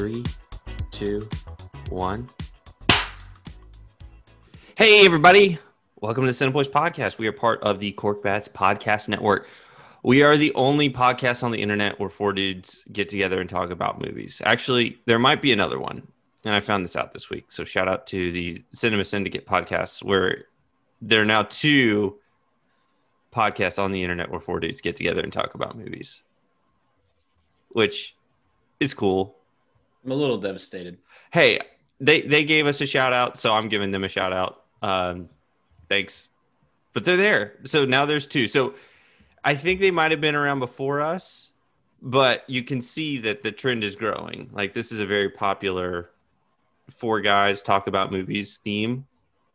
3, 2, 1. Hey, everybody. Welcome to the CineBoiz podcast. We are part of the Cork Bats Podcast Network. We are the only podcast on the internet where four dudes get together and talk about movies. Actually, there might be another one, and I found this out this week. So shout out to the Cinema Syndicate podcast, where there are now two podcasts on the internet where four dudes get together and talk about movies, which is cool. I'm a little devastated. Hey, they gave us a shout out, so I'm giving them a shout out. Thanks. But they're there. So now there's two. So I think they might have been around before us, but you can see that the trend is growing. Like, this is a very popular four guys talk about movies theme.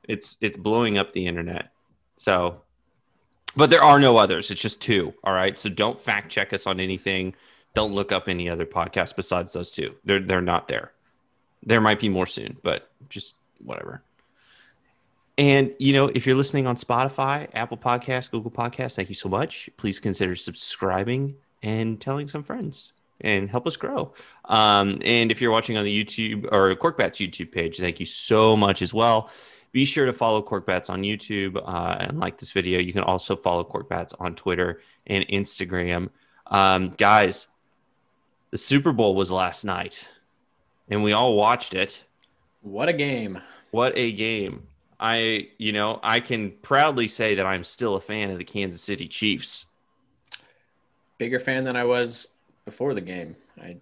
It's blowing up the internet. So, but there are no others. It's just two. All right. So don't fact check us on anything. Don't look up any other podcasts besides those two. They're not there. There might be more soon, but just whatever. And, you know, if you're listening on Spotify, Apple Podcasts, Google Podcasts, thank you so much. Please consider subscribing and telling some friends and help us grow. And if you're watching on the YouTube or Cork Bats YouTube page, thank you so much as well. Be sure to follow Cork Bats on YouTube and like this video. You can also follow Cork Bats on Twitter and Instagram. Guys, the Super Bowl was last night, and we all watched it. What a game. What a game. I can proudly say that I'm still a fan of the Kansas City Chiefs. Bigger fan than I was before the game. I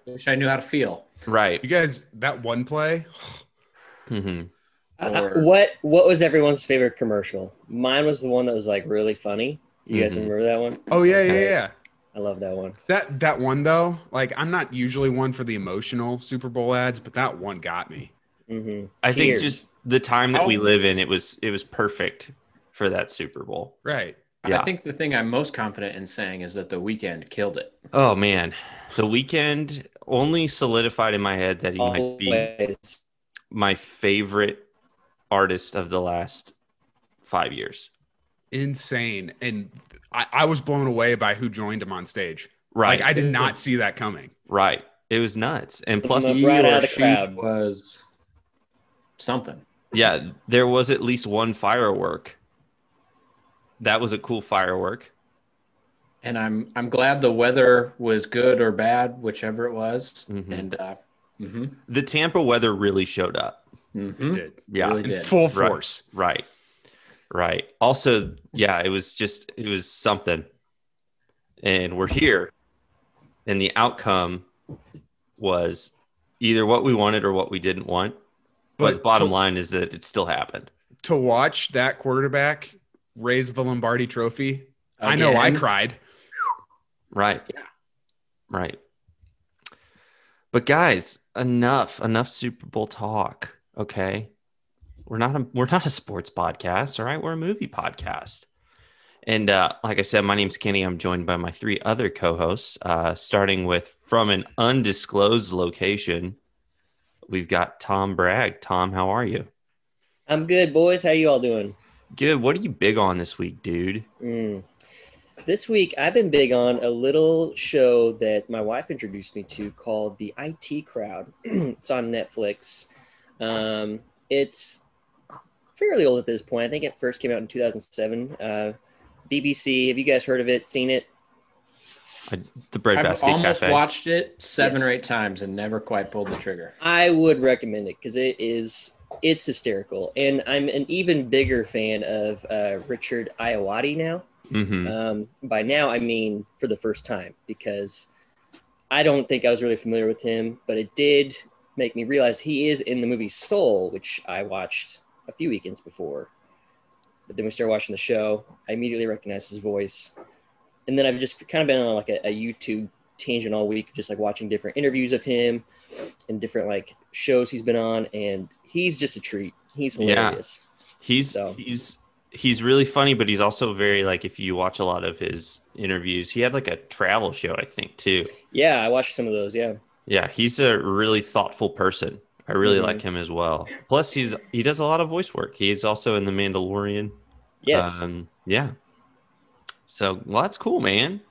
wish I knew how to feel. Right. You guys, that one play. Mm-hmm. What was everyone's favorite commercial? Mine was the one that was like really funny. You guys remember that one? Oh yeah. I love that one. That one though, like, I'm not usually one for the emotional Super Bowl ads, but that one got me. Mm-hmm. I think just the time that we live in, it was perfect for that Super Bowl. Right. Yeah. I think the thing I'm most confident in saying is that The Weeknd killed it. Oh man, The Weeknd only solidified in my head that he might be my favorite artist of the last 5 years. Insane. And I was blown away by who joined him on stage. Right. Like, I did not see that coming. Right. It was nuts. And plus, right out of the crowd was something. Yeah, there was at least one firework. That was a cool firework. And I'm glad the weather was good or bad, whichever it was. Mm-hmm. And the Tampa weather really showed up. Mm-hmm. It did. Yeah, really In did. full force. Right. Also, yeah, it was something. And we're here. And the outcome was either what we wanted or what we didn't want. But the bottom line is that it still happened. To watch that quarterback raise the Lombardi trophy, I Again. know I cried. Right. Yeah. Right. But guys, enough Super Bowl talk. Okay. We're not a sports podcast. All right. We're a movie podcast. And like I said, my name's Kenny. I'm joined by my three other co-hosts, starting with from an undisclosed location. We've got Tom Bragg. Tom, how are you? I'm good, boys. How you all doing? Good. What are you big on this week, dude? This week, I've been big on a little show that my wife introduced me to called The IT Crowd. It's on Netflix. It's fairly old at this point. I think it first came out in 2007. BBC. Have you guys heard of it? Seen it? The Breadbasket I've almost Cafe. watched it 7 or 8 times and never quite pulled the trigger. I would recommend it because it's hysterical. And I'm an even bigger fan of Richard Ayoade now. Mm-hmm. By now, I mean for the first time, because I don't think I was really familiar with him, but it did make me realize he is in the movie Soul, which I watched a few weekends before. But then we started watching the show. I immediately recognized his voice. And then I've just kind of been on like a YouTube tangent all week, just like watching different interviews of him and different like shows he's been on. And he's just a treat. He's hilarious. Yeah. He's really funny, but he's also very, like, if you watch a lot of his interviews, he had like a travel show, I think, too. Yeah, I watched some of those. Yeah. Yeah, he's a really thoughtful person. I really like him as well. Plus, he does a lot of voice work. He's also in The Mandalorian. Yes. Yeah. So, well, that's cool, man.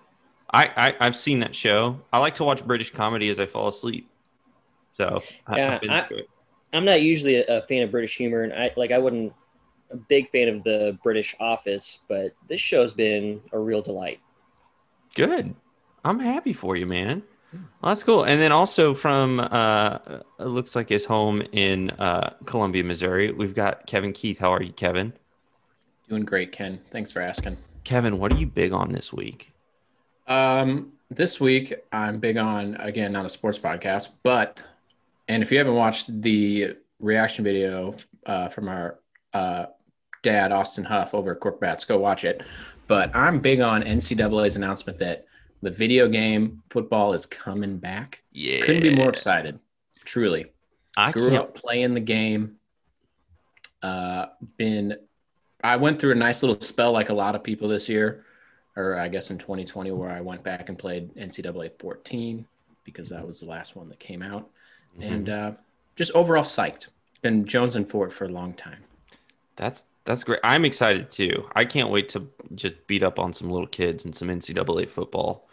I've seen that show. I like to watch British comedy as I fall asleep. So Yeah, I've been through it. I'm not usually a fan of British humor, and I wasn't a big fan of the British Office, but this show's been a real delight. Good. I'm happy for you, man. Well, that's cool. And then also from it looks like his home in Columbia, Missouri, we've got Kevin Keith. How are you, Kevin? Doing great, Ken. Thanks for asking. Kevin, what are you big on this week? This week I'm big on, again, not a sports podcast, and if you haven't watched the reaction video from our dad, Austin Huff, over at Cork Bats, go watch it. But I'm big on NCAA's announcement that the video game football is coming back. Yeah. Couldn't be more excited. Truly. I Grew can't. up playing the game. I went through a nice little spell like a lot of people this year, or I guess in 2020, where I went back and played NCAA 14 because that was the last one that came out. Mm-hmm. And just overall psyched. Been jonesing for it for a long time. That's great. I'm excited too. I can't wait to just beat up on some little kids and some NCAA football.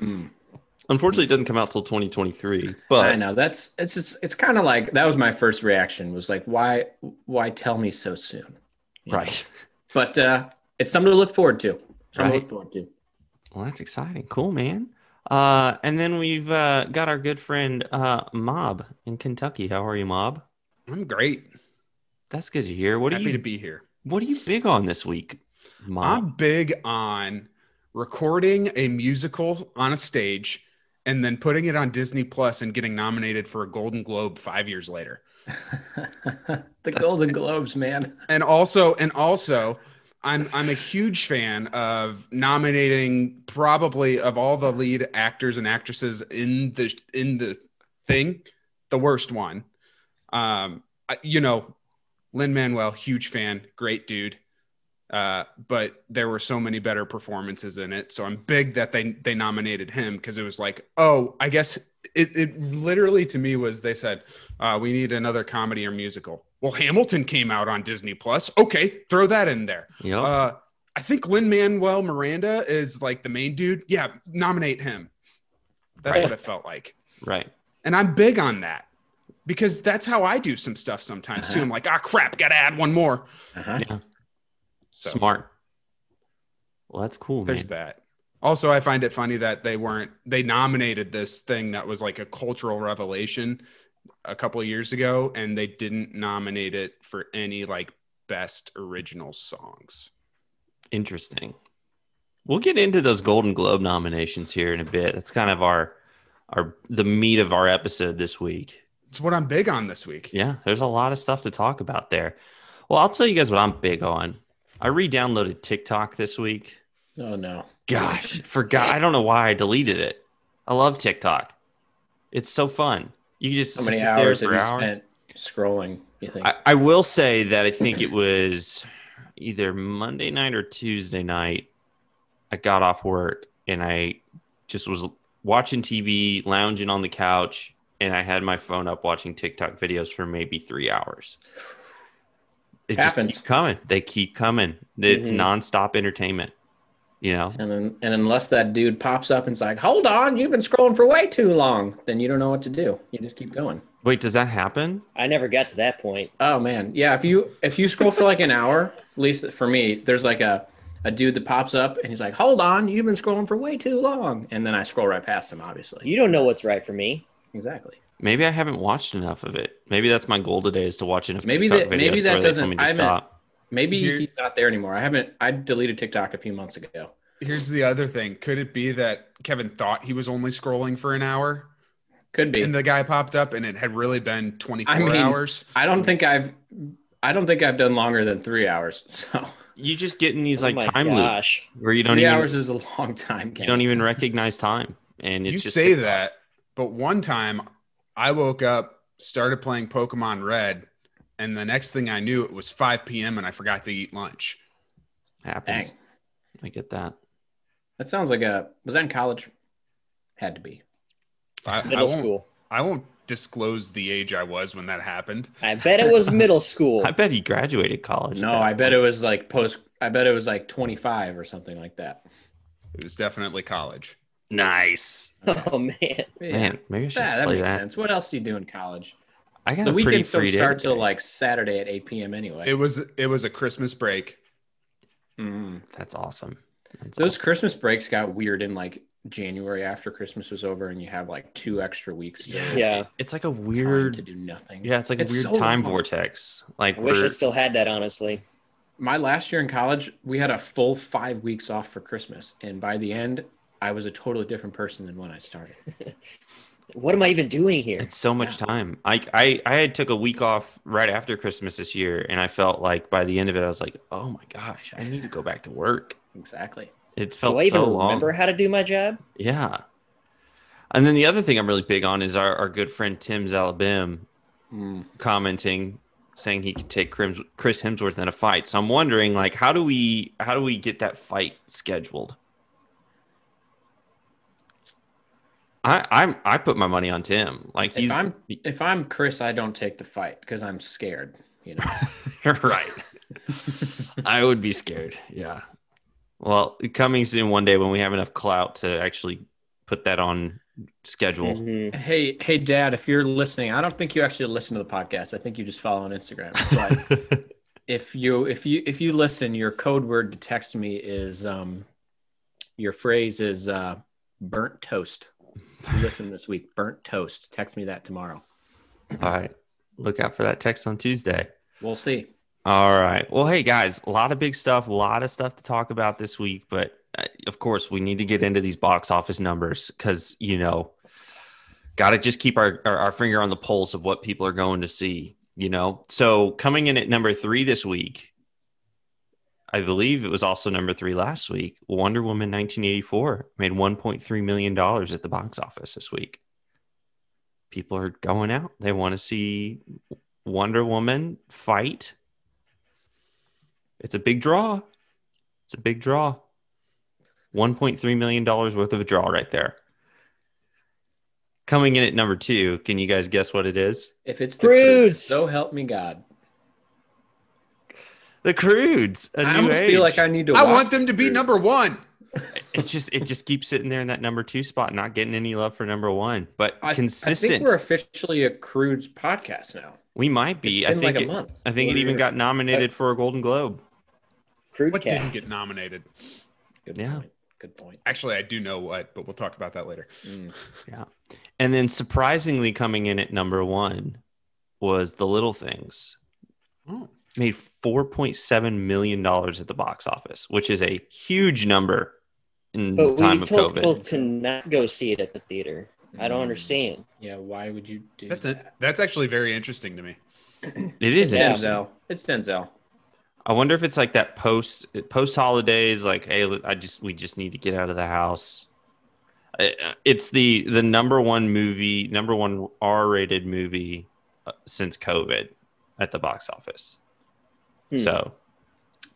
Unfortunately, it doesn't come out till 2023. But I know it's kind of like that was my first reaction. Was like, why tell me so soon? Right. But it's something to look forward to. Right. Well, that's exciting. Cool, man. And then we've got our good friend Mob in Kentucky. How are you, Mob? I'm great. That's good to hear. Happy to be here. What are you big on this week, Mob? I'm big on recording a musical on a stage and then putting it on Disney Plus and getting nominated for a Golden Globe 5 years later. Golden Globes, man. And also, I'm a huge fan of nominating probably of all the lead actors and actresses in the thing, the worst one. Lin-Manuel, huge fan, great dude. But there were so many better performances in it. So I'm big that they nominated him because it was like, oh, I guess it literally to me was they said, we need another comedy or musical. Well, Hamilton came out on Disney Plus. Okay, throw that in there. Yep. I think Lin-Manuel Miranda is like the main dude. Yeah, nominate him. That's what it felt like. Right. And I'm big on that. Because that's how I do some stuff sometimes too. I'm like, crap, got to add one more. Yeah. So, smart. Well, that's cool. There's that. Also, I find it funny that they nominated this thing that was like a cultural revelation a couple of years ago, and they didn't nominate it for any like best original songs. Interesting. We'll get into those Golden Globe nominations here in a bit. That's kind of the meat of our episode this week. It's what I'm big on this week. Yeah, there's a lot of stuff to talk about there. Well, I'll tell you guys what I'm big on. I re-downloaded TikTok this week. Oh, no. Gosh, forgot. I don't know why I deleted it. I love TikTok. It's so fun. You just how many hours have you spent scrolling, you think? I will say that I think it was either Monday night or Tuesday night. I got off work and I just was watching TV, lounging on the couch, and I had my phone up watching TikTok videos for maybe 3 hours. It just keeps coming. They keep coming. It's nonstop entertainment, And unless that dude pops up and's like, hold on, you've been scrolling for way too long, then you don't know what to do. You just keep going. Wait, does that happen? I never got to that point. Oh, man. Yeah, if you scroll for like an hour, at least for me, there's like a dude that pops up and he's like, hold on, you've been scrolling for way too long. And then I scroll right past him, obviously. You don't know what's right for me. Exactly. Maybe I haven't watched enough of it. Maybe that's my goal today is to watch enough maybe TikTok that, videos maybe that so doesn't, they tell me to stop. Maybe he's not there anymore. I deleted TikTok a few months ago. Here's the other thing. Could it be that Kevin thought he was only scrolling for an hour? Could be. And the guy popped up and it had really been 24 hours. I don't think I've done longer than 3 hours. So you just get in these time loops where you don't 3 hours is a long time. You don't even recognize time. And it's you just say that, but one time I woke up, started playing Pokemon Red, and the next thing I knew it was 5 p.m. and I forgot to eat lunch. Happens. Dang. I get that. That sounds like was that in college? Had to be. Middle school. I won't disclose the age I was when that happened. I bet it was middle school. I bet he graduated college. No, I bet it was like I bet it was like 25 or something like that. It was definitely college. Nice. Oh man. Yeah. Maybe I should that play makes that. sense. What else do you do in college? I got The a pretty weekends don't free day start till today. like Saturday at 8 p.m. anyway. It was a Christmas break. That's awesome. That's Those awesome. Christmas breaks got weird in like January after Christmas was over, and you have like 2 extra weeks to Yeah. It's like a time weird. to do nothing. Yeah, it's like a weird so time long. vortex. Like I wish I we're still had that, honestly. My last year in college, we had a full 5 weeks off for Christmas, and by the end, I was a totally different person than when I started. What am I even doing here? it's so much time. I had took a week off right after Christmas this year, and I felt like by the end of it, I was like, oh my gosh, I need to go back to work. Exactly. It Do felt I even so long. remember how to do my job? Yeah. And then the other thing I'm really big on is our good friend Tim Zalabim commenting, saying he could take Chris Hemsworth in a fight. So I'm wondering, like, how do we get that fight scheduled? I put my money on Tim. Like he's If I'm Chris, I don't take the fight because I'm scared. You know. right. I would be scared. Yeah. Well, coming soon one day when we have enough clout to actually put that on schedule. Mhm. Hey, Dad, if you're listening, I don't think you actually listen to the podcast. I think you just follow on Instagram. But if you listen, your code word to text me is your phrase is burnt toast. If you listen this week, burnt toast. Text me that tomorrow. All right. Look out for that text on Tuesday. We'll see. All right. Well, hey guys, a lot of big stuff, a lot of stuff to talk about this week, but of course we need to get into these box office numbers because, got to just keep our finger on the pulse of what people are going to see, So coming in at number 3 this week, I believe it was also number 3 last week, Wonder Woman 1984 made $1.3 million at the box office this week. People are going out. They want to see Wonder Woman fight. It's a big draw. It's a big draw. $1.3 million worth of a draw right there. Coming in at number 2, can you guys guess what it is? If it's the Croods. Croods, so help me God. The Croods. I almost feel like I need to. I watch want them to be Croods. number 1. it just keeps sitting there in that number 2 spot, not getting any love for number 1, but I consistent. think we're officially a Croods podcast now. We might be. It's been like a month. I think it even got nominated for a Golden Globe. Crude What cat. didn't get nominated? Good point. Actually, I do know what, but we'll talk about that later. Yeah. And then surprisingly coming in at number 1 was The Little Things. Oh. Made $4.7 million at the box office, which is a huge number in the But time we of told COVID. people to not go see it at the theater. I don't understand. Yeah, why would you do that? That's actually very interesting to me. It is It's interesting. Denzel. It's Denzel. I wonder if it's like that post holidays, like, hey, we just need to get out of the house. It's the number 1 movie, number 1 R-rated movie since COVID at the box office. So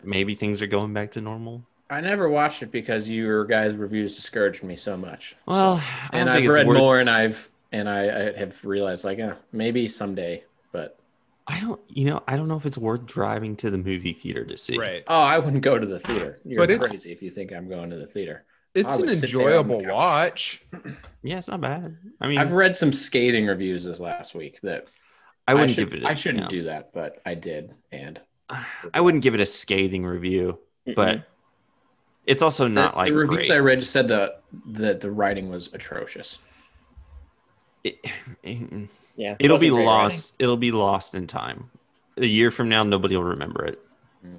maybe things are going back to normal. I never watched it because your guys' reviews discouraged me so much. Well, And I've read more, and I have realized like, maybe someday, but I don't know if it's worth driving to the movie theater to see. Right. I wouldn't go to the theater. You're But it's- crazy if you think I'm going to the theater. It's I an would sit there on the enjoyable couch. watch. Yeah, it's not bad. I mean, I've read some scathing reviews this last week that I wouldn't give it. I shouldn't do that, but I did, and I wouldn't give it a scathing review, but it's also not like the reviews great. I read just said that the writing was atrocious. Yeah, It'll wasn't be great lost. It'll be lost in time. A year from now, nobody will remember it,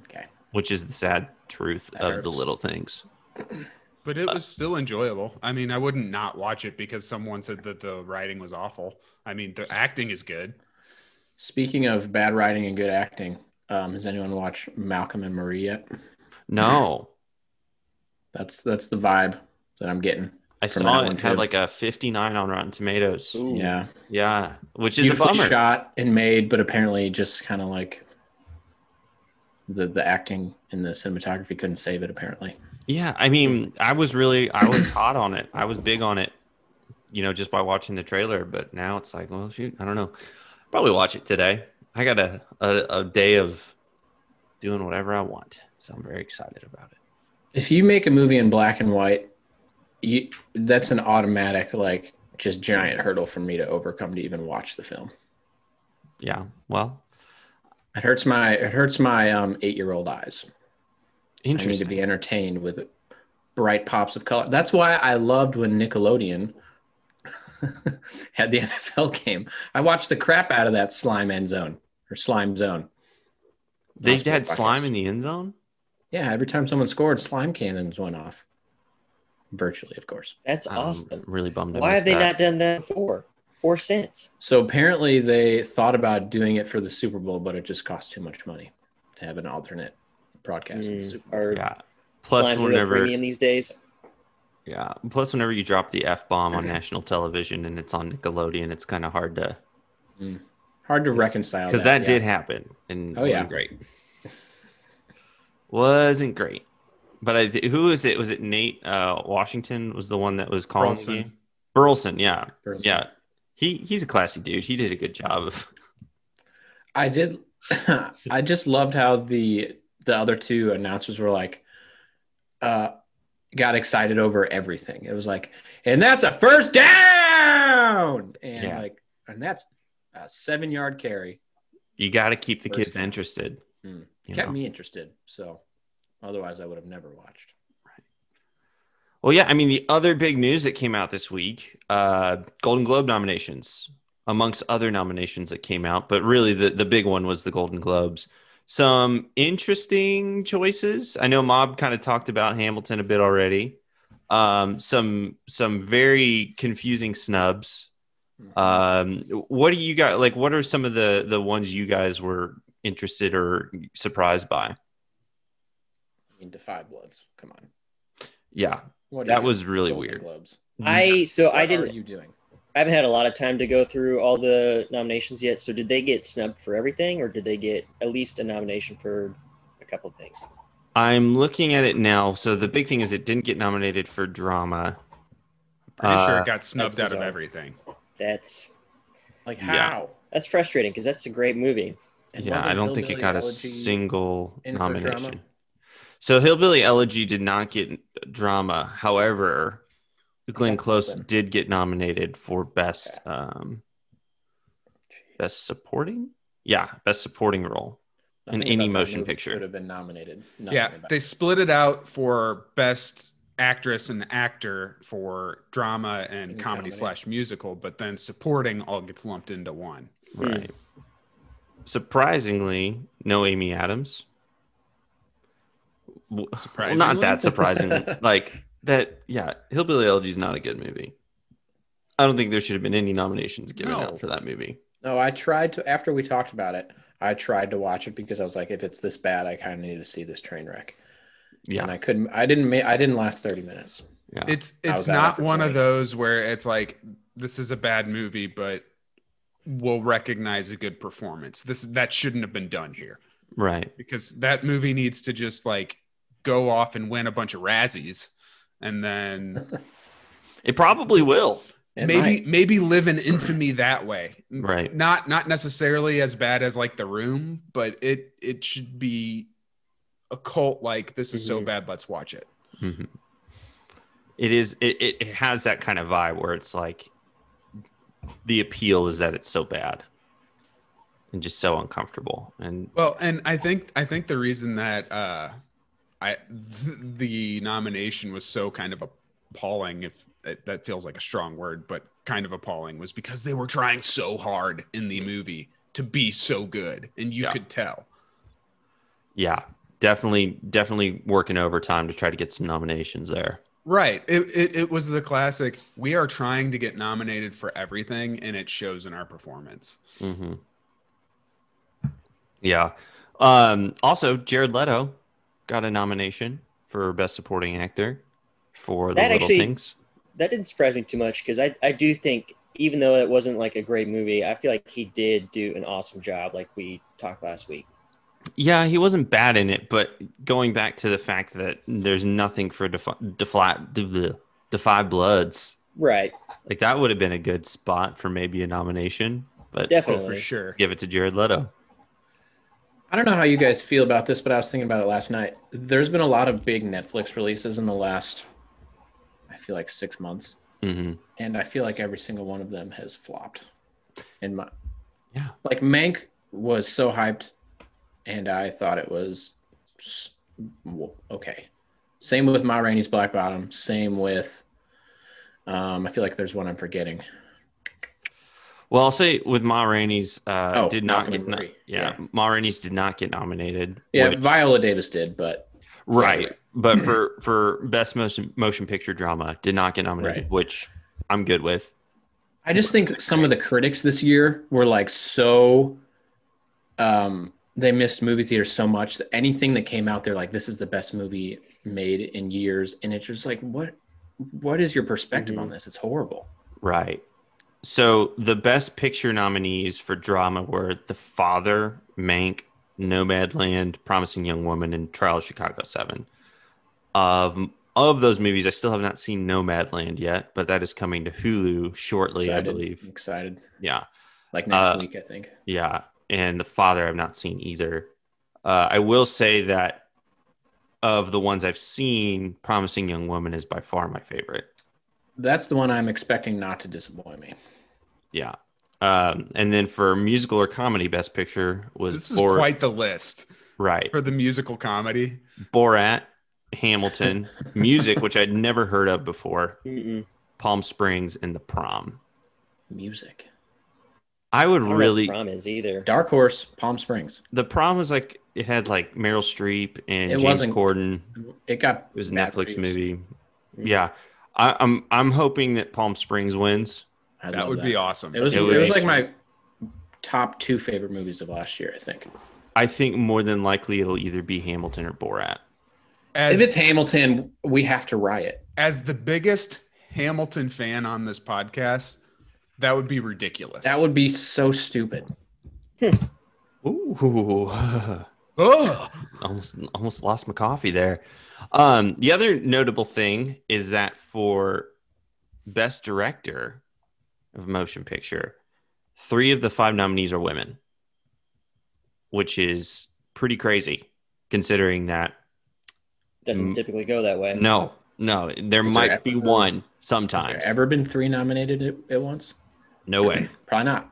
Okay. which is the sad truth That of hurts. the little things. But it was still enjoyable. I mean, I wouldn't not watch it because someone said that the writing was awful. I mean, the acting is good. Speaking of bad writing and good acting, has anyone watched Malcolm and Marie yet? No, That's the vibe that I'm getting. I from saw that it one, had too. like a 59 on Rotten Tomatoes. Ooh. Yeah, Yeah, which is a beautifully bummer. shot and made, but apparently just kind of like the acting and the cinematography couldn't save it. Apparently, Yeah, I mean, I was hot on it. I was big on it, just by watching the trailer. But now it's like, well, shoot, I don't know. Probably watch it today. I got a day of doing whatever I want, so I'm very excited about it. if you make a movie in black and white, that's an automatic like just giant hurdle for me to overcome to even watch the film. Yeah. Well, It hurts my 8-year-old eyes. I need to interesting. be entertained with bright pops of color. That's why I loved when Nickelodeon had the NFL game. I watched the crap out of that slime end zone or slime zone. They had slime in the end zone? Yeah, every time someone scored, slime cannons went off. Virtually, of course. That's I'm awesome. really bummed. Why have they not done that before or since? So apparently they thought about doing it for the Super Bowl, but it just cost too much money to have an alternate broadcast of the Super Bowl. Or Yeah. Plus, slimes are whenever premium these days. yeah, plus whenever you drop the F-bomb on national television and it's on Nickelodeon, it's kind of hard to reconcile because that did happen and wasn't great. Wasn't great. But who was it? Was it Nate Washington was the one that was calling the game? Burleson, yeah. Burleson. Yeah. He's a classy dude. He did a good job of I did. I just loved how the other two announcers were like, got excited over everything. It was like, and that's a first down, and and that's a 7-yard carry. You got to keep the kids interested. Kept me interested. So otherwise, I would have never watched. Right. Well, yeah. I mean, the other big news that came out this week, Golden Globe nominations, amongst other nominations that came out, but really the big one was the Golden Globes. Some interesting choices. I know Mob kind of talked about Hamilton a bit already. Some very confusing snubs. What do you got? Like, what are some of the ones you guys were interested or surprised by? I mean, Defy Bloods. Come on. Yeah, that was really Golden weird. Globes. What are you doing? I haven't had a lot of time to go through all the nominations yet. So did they get snubbed for everything, or did they get at least a nomination for a couple of things? I'm looking at it now. So the big thing is it didn't get nominated for drama. Pretty sure it got snubbed out of everything. That's like how? Yeah. That's frustrating because that's a great movie. And Yeah, I don't think it got a Elegy single in for nomination. drama? So Hillbilly Elegy did not get drama. However, Glenn Close did get nominated for best supporting. Yeah, best supporting role in any motion picture. Would have been nominated. Yeah, they split it out for best actress and actor for drama and comedy/musical, but then supporting all gets lumped into one. Right. Surprisingly, no Amy Adams. Surprisingly? Well, not that surprising. Like that, yeah. Hillbilly Elegy is not a good movie. I don't think there should have been any nominations given out for that movie. No, I tried to. After we talked about it, I tried to watch it because I was like, if it's this bad, I kind of need to see this train wreck. Yeah, and I couldn't. I didn't last 30 minutes. Yeah, it's not one of those where it's like this is a bad movie, but we'll recognize a good performance. That shouldn't have been done here, right? Because that movie needs to just like go off and win a bunch of Razzies, and then it probably will. Maybe live in infamy that way. Right. Not necessarily as bad as like The Room, but it should be a cult like this is so bad, let's watch it. Mm-hmm. It is it has that kind of vibe where it's like the appeal is that it's so bad and just so uncomfortable. And I think the reason that the nomination was so kind of appalling, if that feels like a strong word, but kind of appalling, was because they were trying so hard in the movie to be so good, and you could tell. Yeah, definitely working overtime to try to get some nominations there. Right. It was the classic, we are trying to get nominated for everything, and it shows in our performance. Mm-hmm. Yeah. Also, Jared Leto got a nomination for Best Supporting Actor for The Little Things. That didn't surprise me too much because I do think, even though it wasn't like a great movie, I feel like he did do an awesome job like we talked last week. Yeah, he wasn't bad in it, but going back to the fact that there's nothing for Defy Bloods. Right. Like that would have been a good spot for maybe a nomination, but definitely for sure. Give it to Jared Leto. I don't know how you guys feel about this, but I was thinking about it last night. There's been a lot of big Netflix releases in the last, I feel like 6 months. Mm-hmm. And I feel like every single one of them has flopped. Yeah. Like Mank was so hyped, and I thought it was okay. Same with Ma Rainey's Black Bottom. Same with, I feel like there's one I'm forgetting. Well, I'll say with Ma Rainey's did not Malcolm get and Marie. Ma Rainey's did not get nominated. Yeah, which, Viola Davis did, but right. Yeah. But for best motion picture drama did not get nominated, Right. which I'm good with. I just think some of the critics this year were like so they missed movie theaters so much that anything that came out there like this is the best movie made in years, and it's just like what is your perspective on this? It's horrible. Right. So the best picture nominees for drama were The Father, Mank, Nomadland, Promising Young Woman, and Trial of Chicago 7. Of those movies, I still have not seen Nomadland yet, but that is coming to Hulu shortly, I believe. Excited. Yeah. Like next week, I think. Yeah. And The Father I've not seen either. I will say that of the ones I've seen, Promising Young Woman is by far my favorite. That's the one I'm expecting not to disappoint me. Yeah. And then for musical or comedy, best picture was This is quite the list. Right. For the musical comedy. Borat, Hamilton, music, which I'd never heard of before, Palm Springs, and The Prom. Music. I would I don't know really. what Prom is either. Dark Horse, Palm Springs. The Prom was like it had like Meryl Streep and It James wasn't- Corden. It was a bad Netflix reviews. movie. Yeah, I'm hoping that Palm Springs wins. That would be awesome. It was like my top 2 favorite movies of last year, I think. I think more than likely it'll either be Hamilton or Borat. As, If it's Hamilton, we have to riot. as the biggest Hamilton fan on this podcast, that would be ridiculous. That would be so stupid. Ooh, Oh, almost lost my coffee there. The other notable thing is that for Best Director of Motion Picture, 3 of the 5 nominees are women, which is pretty crazy considering that. Doesn't typically go that way. No, there might be one sometimes. Has there ever been 3 nominated at once? No way. Probably not.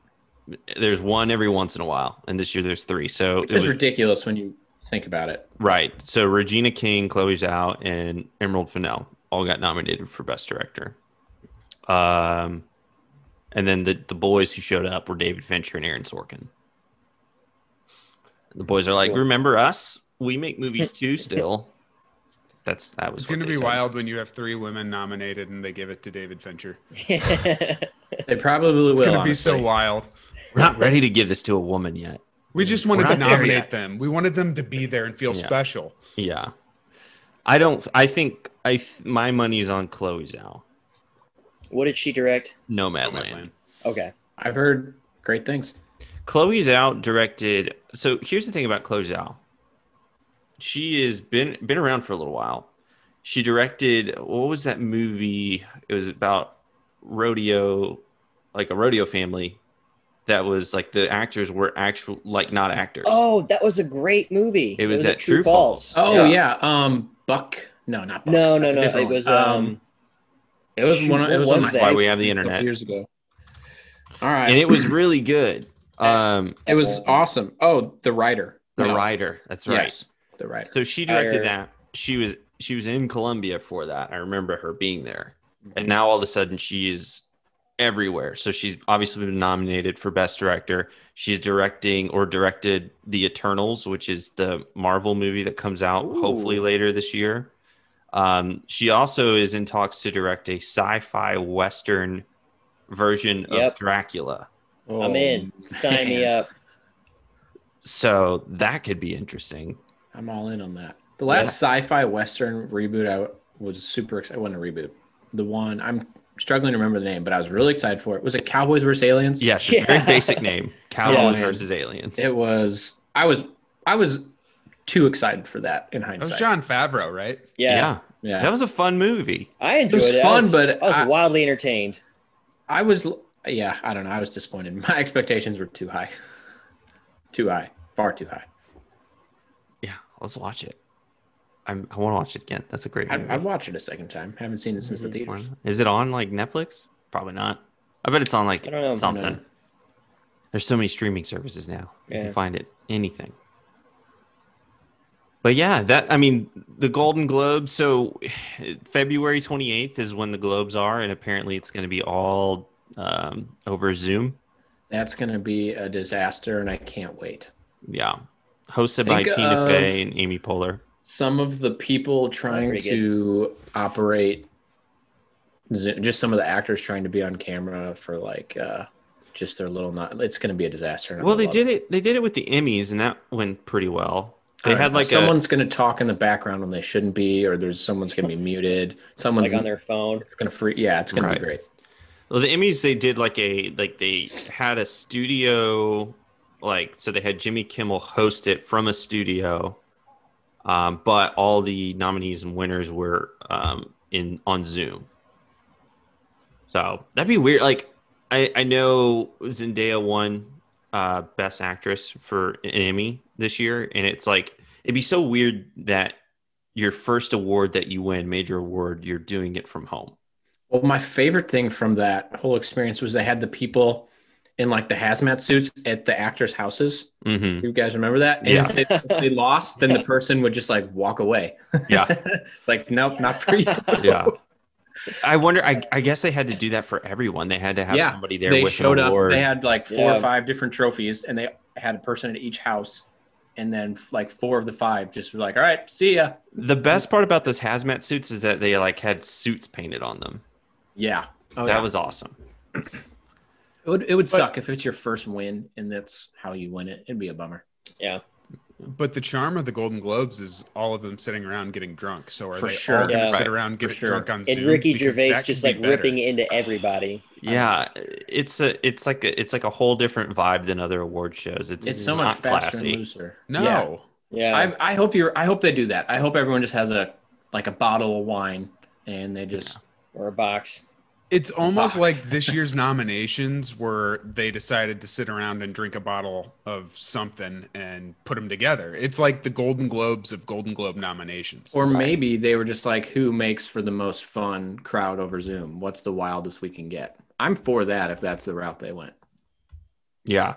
There's one every once in a while, and this year there's 3. So It's ridiculous when you think about it. right. So Regina King, Chloe Zhao, and Emerald Fennell all got nominated for Best Director. And then the boys who showed up were David Fincher and Aaron Sorkin. The boys are like, remember us? We make movies too still. That was it's going to be wild when you have 3 women nominated and they give it to David Fincher. They probably will. It's going to be so wild. We're not ready to give this to a woman yet. We just wanted We're to not there nominate yet. them. We wanted them to be there and feel special. Yeah. My money's on Chloe Zhao. What did she direct? Nomadland. Okay. I've heard great things. Chloe Zhao directed. So here's the thing about Chloe Zhao. She has been around for a little while. She directed, what was that movie? It was about rodeo, like a rodeo family. That was like the actors were actual, like not actors. Oh, that was a great movie. It was at at True Falls. Oh yeah. Buck. No, not Buck. No. That's a different It was one. It was shoot, one. what It was was on my that? Why we have the a internet. couple years ago. All right. And it was really good. It was awesome. Oh, The Writer. The No. Writer. That's right. Yes, The Writer. So she directed that. She was in Colombia for that. I remember her being there. And now all of a sudden she is everywhere. So she's obviously been nominated for Best Director. She's directed The Eternals, which is the Marvel movie that comes out hopefully later this year. She also is in talks to direct a sci-fi Western version of Dracula. I'm in. Sign me up. So that could be interesting. I'm all in on that. The last sci-fi Western reboot I was super excited. It wasn't a reboot. The one I'm struggling to remember the name, but I was really excited for it. Was it Cowboys vs. Aliens? Yes, it's a very basic name. Cowboys versus Aliens. It was. I was too excited for that in That hindsight. was Jon Favreau, right? Yeah. Yeah. That was a fun movie. I enjoyed was it. fun, but I was I- wildly entertained. I was. Yeah, I don't know. I was disappointed. My expectations were too high. Too high. Far too high. Yeah, let's watch it. I want to watch it again. That's a great movie. I'd watch it a second time. Haven't seen it since the theaters. Is it on like Netflix? Probably not. I bet it's on like I don't know. something. There's so many streaming services now. You Yeah. can find it anything. But yeah, the Golden Globes. So February 28th is when the Globes are, and apparently it's going to be all over Zoom. That's going to be a disaster, and I can't wait. Yeah. Hosted by Think Tina of Fey and Amy Poehler. Some of the people trying pretty to operate, just some of the actors trying to be on camera for like just their little not. It's going to be a disaster. Well, they did it. They did it with the Emmys, and that went pretty well. They had like someone's going to talk in the background when they shouldn't be, or someone's going to be muted. Someone's like on their phone. It's going to free. Yeah, it's going to be great. Well, the Emmys, they did they had a studio, so they had Jimmy Kimmel host it from a studio, but all the nominees and winners were on Zoom. So that'd be weird. Like I know Zendaya won Best Actress for an Emmy this year, and it's like it'd be so weird that your first award that you win, major award, you're doing it from home. Well, my favorite thing from that whole experience was they had the people in like the hazmat suits at the actors' houses. Mm-hmm. You guys remember that? And Yeah. if they lost, then the person would just like walk away. Yeah. It's like, nope, not for you. Yeah. I wonder, I guess they had to do that for everyone. They had to have somebody there They with showed an up. award. They had like 4 or 5 different trophies, and they had a person at each house. And then like 4 of the 5 just were like, all right, see ya. The best part about those hazmat suits is that they like had suits painted on them. Yeah. That was awesome. It would suck if it's your first win and that's how you win it. It'd be a bummer. Yeah. But the charm of the Golden Globes is all of them sitting around getting drunk. So are For they sure. all going to Yeah. sit around getting drunk on Zoom? And Ricky Because Gervais that just could be like better. ripping into everybody. Yeah, it's like a whole different vibe than other award shows. It's so much not faster classy. and looser. No. Yeah. I hope they do that. I hope everyone just has a bottle of wine and they just Or a box. It's almost box. like this year's nominations where they decided to sit around and drink a bottle of something and put them together. It's like the Golden Globes of Golden Globe nominations. or maybe they were just like, who makes for the most fun crowd over Zoom? What's the wildest we can get? I'm for that if that's the route they went. Yeah.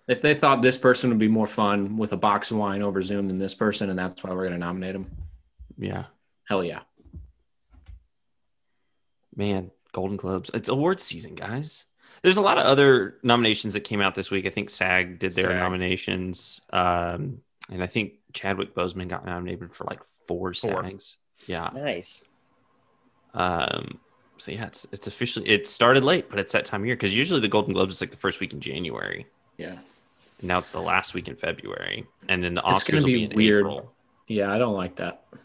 If they thought this person would be more fun with a box of wine over Zoom than this person, and that's why we're going to nominate them, Yeah. hell yeah. Man, Golden Globes. It's award season, guys. There's a lot of other nominations that came out this week. I think SAG did their nominations. And I think Chadwick Boseman got nominated for like 4 SAGs. Yeah. Nice. So yeah, it's officially, it started late, but it's that time of year because usually the Golden Globes is like the first week in January. Yeah. And now it's the last week in February. And then the It's Oscars gonna will be be in weird. April. Yeah, I don't like that. I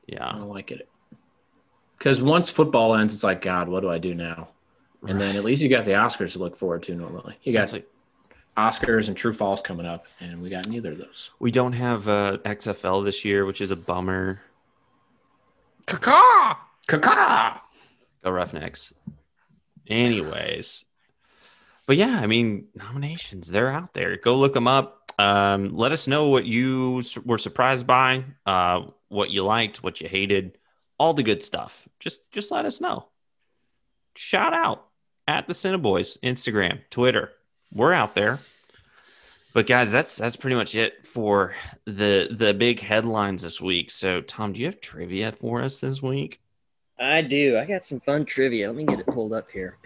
Yeah. don't like it. Because once football ends, it's like, God, what do I do now? And then at least you got the Oscars to look forward to normally. You got It's like, Oscars and True Falls coming up, and we got neither of those. we don't have XFL this year, which is a bummer. Caca! Caca! Go Roughnecks. Anyways. But yeah, I mean, nominations, they're out there. Go look them up. Let us know what you were surprised by, what you liked, what you hated, all the good stuff. Just let us know. Shout out at the CineBoiz, Instagram, Twitter. We're out there. But guys, that's pretty much it for the big headlines this week. So Tom, do you have trivia for us this week? I do. I got some fun trivia. Let me get it pulled up here.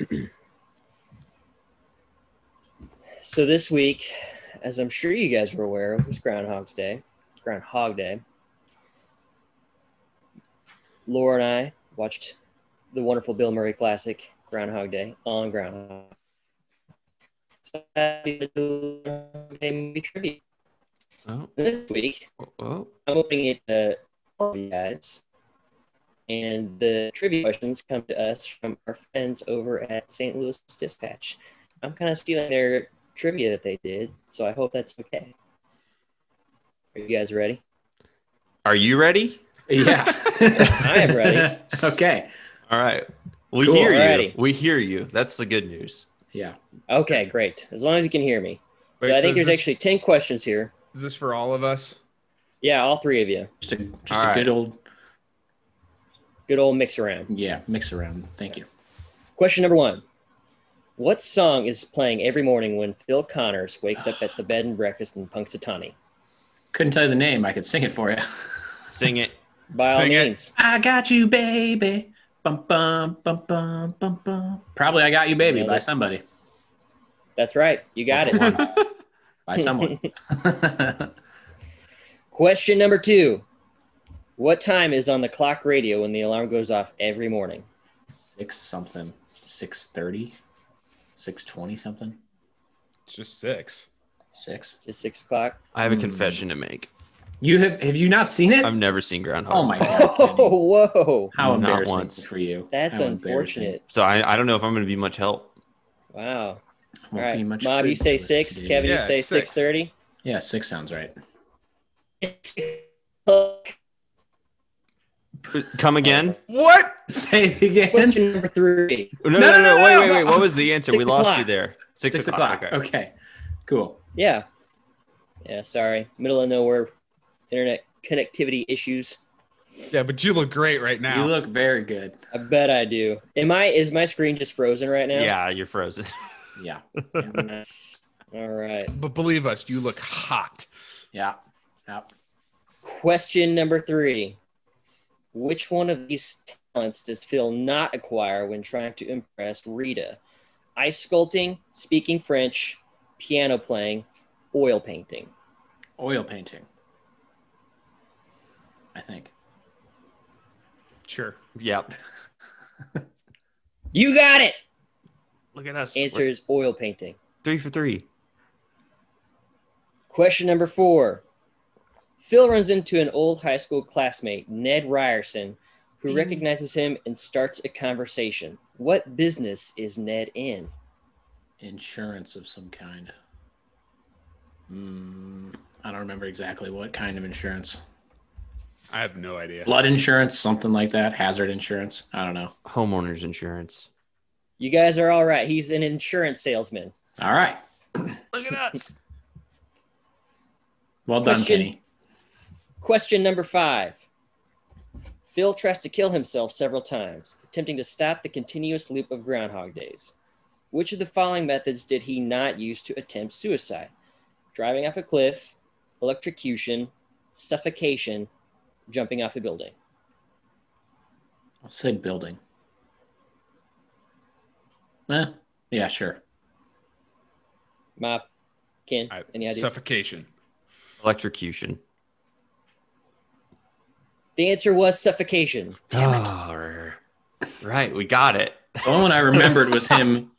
So this week, as I'm sure you guys were aware, it was Groundhog Day. Laura and I watched the wonderful Bill Murray classic, Groundhog Day, on Groundhog. So I do movie trivia. Oh, This week, oh. I'm opening it to all of you guys. And the trivia questions come to us from our friends over at St. Louis Dispatch. I'm kind of stealing their trivia that they did, so I hope that's okay. Are you guys ready? Are you ready? Yeah. I am ready. Okay. All right. We Cool, hear you. alrighty. We hear you. That's the good news. Yeah. Okay, great. As long as you can hear me. Wait, So I so think is there's this- actually 10 questions here. Is this for all of us? Yeah, all 3 of you. Just All a right. good old, Good old mix around. mix around. Thank you. Question number 1. What song is playing every morning when Phil Connors wakes up at the bed and breakfast in Punxsutawney? Couldn't tell you the name. I could sing it for you. Sing it. By all Sing it. means. I got you, baby. Bum, bum, bum, bum, bum, bum. Probably I Got You, Baby Nailed by it. somebody. That's right. You got it. By someone. Question number 2. What time is on the clock radio when the alarm goes off every morning? 6 something. 6:30? 6:20 something? It's just 6. 6. Just 6 o'clock? I have a confession to make. You have you not seen it? I've never seen Groundhog. Oh my god. Oh, Kenny. whoa. How Not embarrassing once. for you. That's How unfortunate. So I don't know if I'm going to be much help. Wow. Won't All right. be much Mob, good you say to us 6. today. Kevin, you Yeah, say it's 6. 6:30. Yeah, 6 sounds right. Come again? What? Say it again. Question number 3. No. no, Wait. What was the answer? 6 We lost o'clock. you there. 6 o'clock. Okay. Okay. Cool. Yeah. Yeah, sorry. Middle of nowhere internet connectivity issues. Yeah, but you look great right now. You look very good. I bet I do. Is my screen just frozen right now? Yeah, you're frozen. Yeah. Nice. All right. But believe us, you look hot. Yeah. Yep. Question number 3. Which one of these talents does Phil not acquire when trying to impress Rita? Ice sculpting, speaking French, piano playing, oil painting. Oil painting. I think. Sure. Yep. You got it. Look at us. Answer is oil painting. 3 for 3. Question number 4. Phil runs into an old high school classmate, Ned Ryerson, who recognizes him and starts a conversation. What business is Ned in? Insurance of some kind. I don't remember exactly what kind of insurance. I have no idea. Flood insurance, something like that. Hazard insurance. I don't know. Homeowners insurance. You guys are all right. He's an insurance salesman. All right. Look at us. Well done, Question- Kenny. Question number 5. Phil tries to kill himself several times, attempting to stop the continuous loop of Groundhog Days. Which of the following methods did he not use to attempt suicide? Driving off a cliff, electrocution, suffocation, jumping off a building. I'll say building. Yeah, sure. Mop, Ken, any ideas? Suffocation. Electrocution. The answer was suffocation. Damn it. Right, we got it. The only one I remembered was him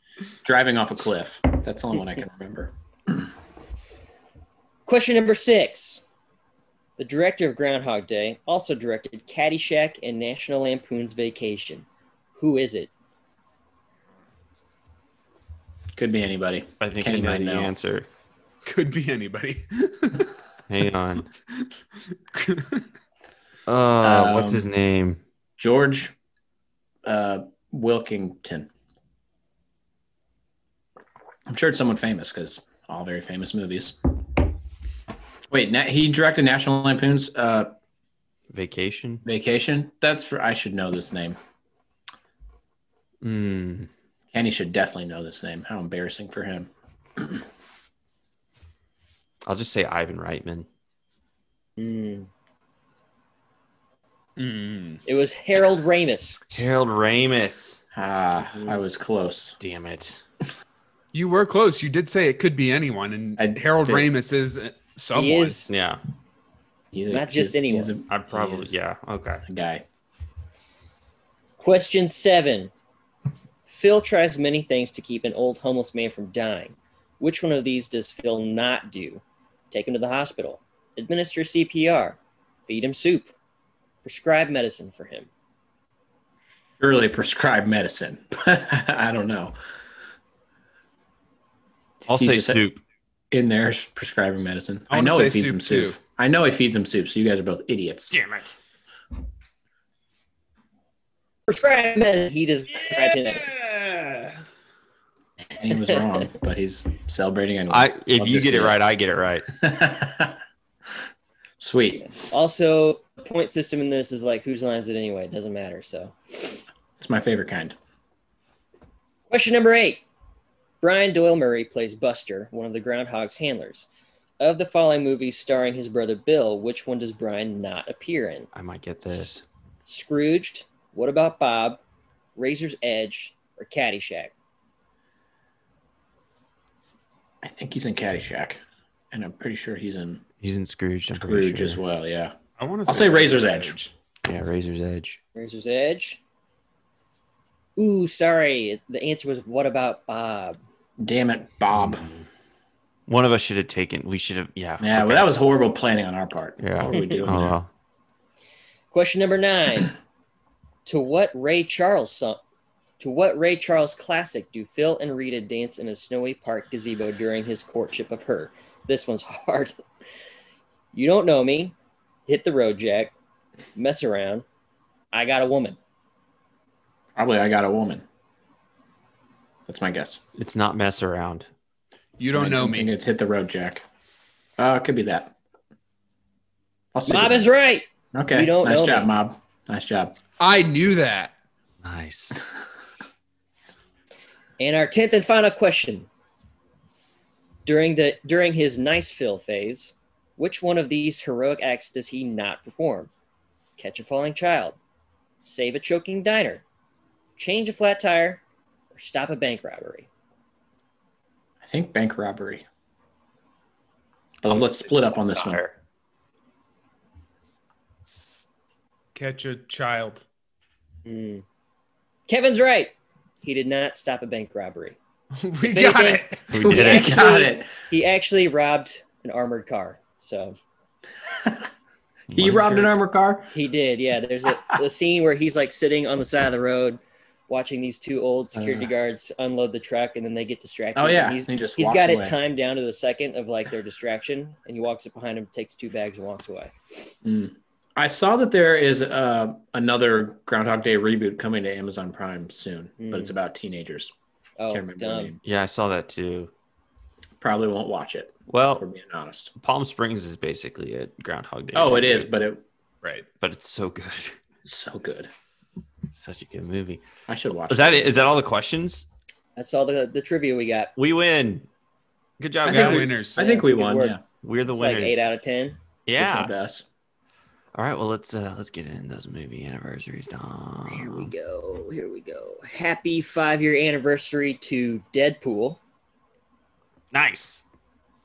driving off a cliff. That's the only one I can remember. Question number 6. The director of Groundhog Day also directed Caddyshack and National Lampoon's Vacation. Who is it? Could be anybody. I think Kenny we know might the know. answer. Could be anybody. Hang on. Oh, what's his name? George Wilkington. I'm sure it's someone famous because all very famous movies. Wait, he directed National Lampoon's Vacation? Vacation? I should know this name. Kenny should definitely know this name. How embarrassing for him. I'll just say Ivan Reitman. It was Harold Ramis. Harold Ramis. I was close. Damn it. You were close. You did say it could be anyone, and Harold did. Ramis is someone. He is Yeah. Not just anyone. I'd probably, yeah. Okay. A guy. Question 7. Phil tries many things to keep an old homeless man from dying. Which one of these does Phil not do? Take him to the hospital, administer CPR, feed him soup, prescribe medicine for him. Surely prescribed medicine, but I don't know. I'll He's say just soup. In there, prescribing medicine. I I wanna know say he feeds him soup, soup. too. I know he feeds him soup, so you guys are both idiots. Damn it. Prescribe medicine, he does not prescribe him medicine. And he was wrong, but he's celebrating anyway. If Love you to get see it right, I get it right. Sweet. Also, the point system in this is like whose line is it anyway? It doesn't matter. So, It's my favorite kind. question number 8. Brian Doyle Murray plays Buster, one of the Groundhog's handlers. Of the following movies starring his brother Bill, which one does Brian not appear in? I might get this. Scrooged, What About Bob, Razor's Edge, or Caddyshack? I think he's in Caddyshack, and I'm pretty sure he's in Scrooge. I'm pretty Scrooge sure. as well. Yeah, I'll say Razor's Edge. Yeah, Razor's Edge. Razor's Edge. Ooh, sorry. The answer was What About Bob? Damn it, Bob. One of us should have taken. We should have. Yeah. Yeah, okay. well, that was horrible planning on our part. Yeah. What are we doing Oh, there? well. Question number 9. To what Ray Charles classic do Phil and Rita dance in a snowy park gazebo during his courtship of her? This one's hard. You Don't Know Me, Hit the Road Jack, Mess Around, I Got a Woman. Probably I Got a Woman. That's my guess. It's not Mess Around. You Don't Know I think Me. it's Hit the Road Jack. It could be that. I'll see. Mob is right. Okay. You Don't Nice Know job, Me. Mob. Nice job. I knew that. Nice. And our 10th and final question. During his nice Phil phase, which one of these heroic acts does he not perform? Catch a falling child, save a choking diner, change a flat tire, or stop a bank robbery? I think bank robbery. But let's split up on this one. Catch a child. Kevin's right. He did not stop a bank robbery. We got it. We did it. Got it. He actually robbed an armored car. So He robbed an armored car? he did. Yeah. There's a scene where he's like sitting on the side of the road watching these two old security guards unload the truck, and then they get distracted. Oh, yeah. And He just he's walks got away. it timed down to the second of like their distraction, and he walks up behind him, takes 2 bags, and walks away. I saw that there is another Groundhog Day reboot coming to Amazon Prime soon, but it's about teenagers. Oh, Can't remember the dumb. name. Yeah, I saw that too. Probably won't watch it, for Well, being honest. Palm Springs is basically a Groundhog Day. Oh, it movie, is, but Right. but it's so good. it's so good. Such a good movie. I should watch Is that it? Is that all the questions? That's all the trivia we got. We win. Good job, I think guys. we- Winners. I think we Good won, work. yeah. We're the It's winners. like 8 out of 10. Yeah. Good job, us. All right. Well, let's get into those movie anniversaries, Tom. Here we go. Here we go. Happy 5-year anniversary to Deadpool. Nice.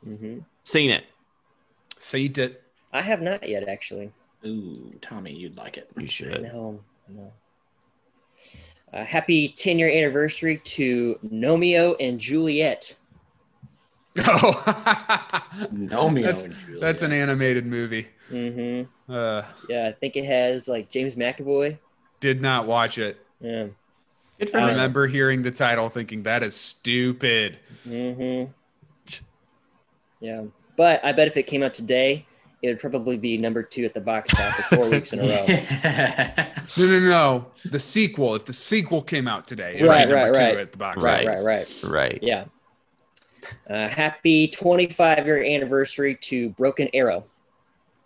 Mm-hmm. Seen it. Saint it. I have not yet, actually. Ooh, Tommy, you'd like it. You should. No. Happy 10-year anniversary to Nomeo and Juliet. Oh, Nomeo and Juliet. that's an animated movie. Mm-hmm. Yeah, I think it has like James McAvoy. did not watch it. Yeah. Good for I him. remember hearing the title thinking that is stupid. Mm-hmm. Yeah. But I bet if it came out today, it would probably be number 2 at the box office 4 weeks in a row. No. The sequel. If the sequel came out today, it would Right, be number right, 2 right. at the box Right. office. Right. Yeah. Happy 25-year anniversary to Broken Arrow.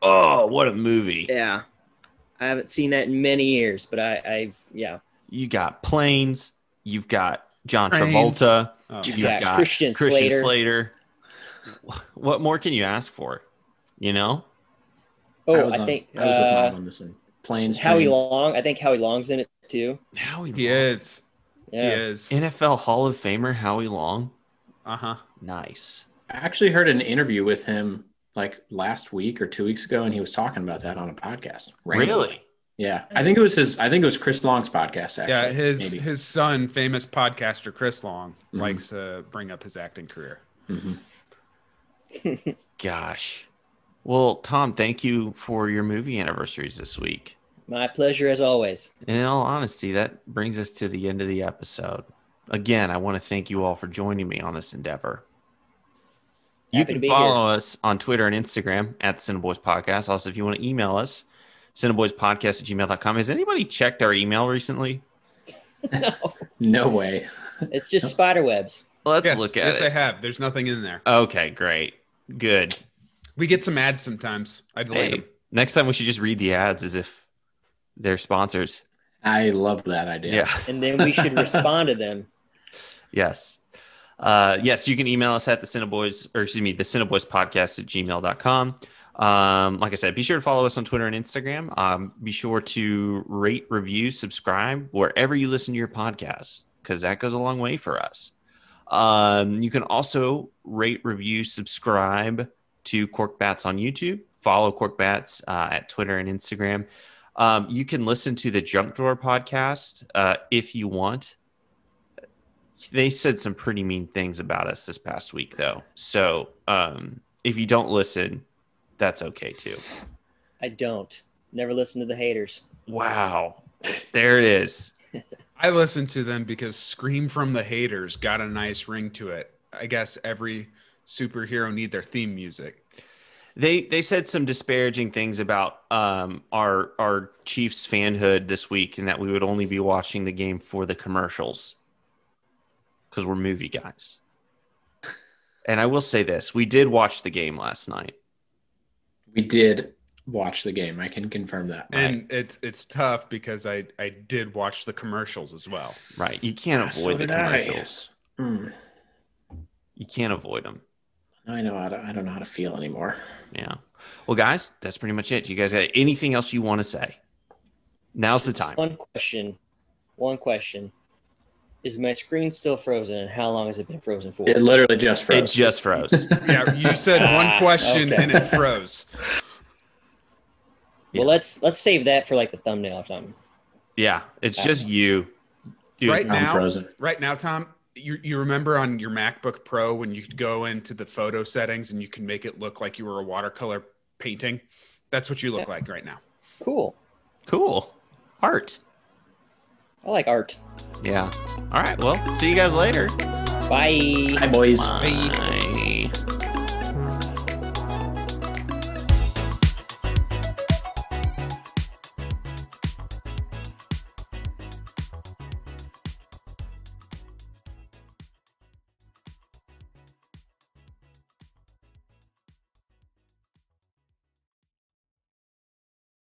Oh, what a movie. Yeah. I haven't seen that in many years, but I've You got planes. You've got John Trains. Travolta. Oh. You've You've got Christian Slater. Slater. What more can you ask for? You know? I think I was with Mom on this one. Planes, Howie trains. Long. I think Howie Long's in it too. Howie He Long. is. Yeah. He is. NFL Hall of Famer Howie Long. Uh-huh. Nice. I actually heard an interview with him like last week or 2 weeks ago, and he was talking about that on a podcast. randomly. Really? Yeah. I think it was Chris Long's podcast, actually. Yeah, maybe. his son, famous podcaster Chris Long, Mhm. likes to bring up his acting career. Mhm. Gosh. Well, Tom, thank you for your movie anniversaries this week. My pleasure as always. And in all honesty, that brings us to the end of the episode. Again, I want to thank you all for joining me on this endeavor. You Happy to can be follow us on Twitter and Instagram at CineBoiz Podcast. Also, if you want to email us, cineboyspodcast@gmail.com. Has anybody checked our email recently? No, No way. it's just spider webs. Let's look at yes, it. I have. There's nothing in there. Okay, great. Good. We get some ads sometimes. I delete Hey, them. next time we should just read the ads as if they're sponsors. I love that idea. Yeah. And then we should respond to them. Yes. Yes, you can email us at the CineBoiz, or excuse me, the CineBoiz podcast at gmail.com. Like I said, be sure to follow us on Twitter and Instagram. Be sure to rate, review, subscribe wherever you listen to your podcasts, because that goes a long way for us. You can also rate, review, subscribe to Cork Bats on YouTube. Follow Cork Bats at Twitter and Instagram. You can listen to the Junk Drawer podcast if you want. They said some pretty mean things about us this past week, though. So if you don't listen, that's okay, too. I don't. Never listen to the haters. Wow. There it is. I listened to them because Scream from the Haters got a nice ring to it. I guess every superhero need their theme music. They said some disparaging things about our Chiefs fanhood this week, and that we would only be watching the game for the commercials because we're movie guys. And I will say this: we did watch the game last night. We did watch the game. I can confirm that. And it's tough because I did watch the commercials as well. Right. You can't avoid the did I. commercials. You can't avoid them. I don't know how to feel anymore. Yeah. Well, guys, that's pretty much it. You guys got anything else you want to say? Now's the time. One question. Is my screen still frozen, and how long has it been frozen for? It literally just froze. It just froze. Yeah, you said one question okay. and it froze. Well, let's save that for like the thumbnail or something. Yeah, it's just you. Dude, Right I'm now, frozen. right now, Tom, you remember on your MacBook Pro when you could go into the photo settings and you can make it look like you were a watercolor painting? That's what you look like right now. Cool. Art. I like art. Yeah. All right. Well, see you guys later. Bye. Hi, boys. Bye.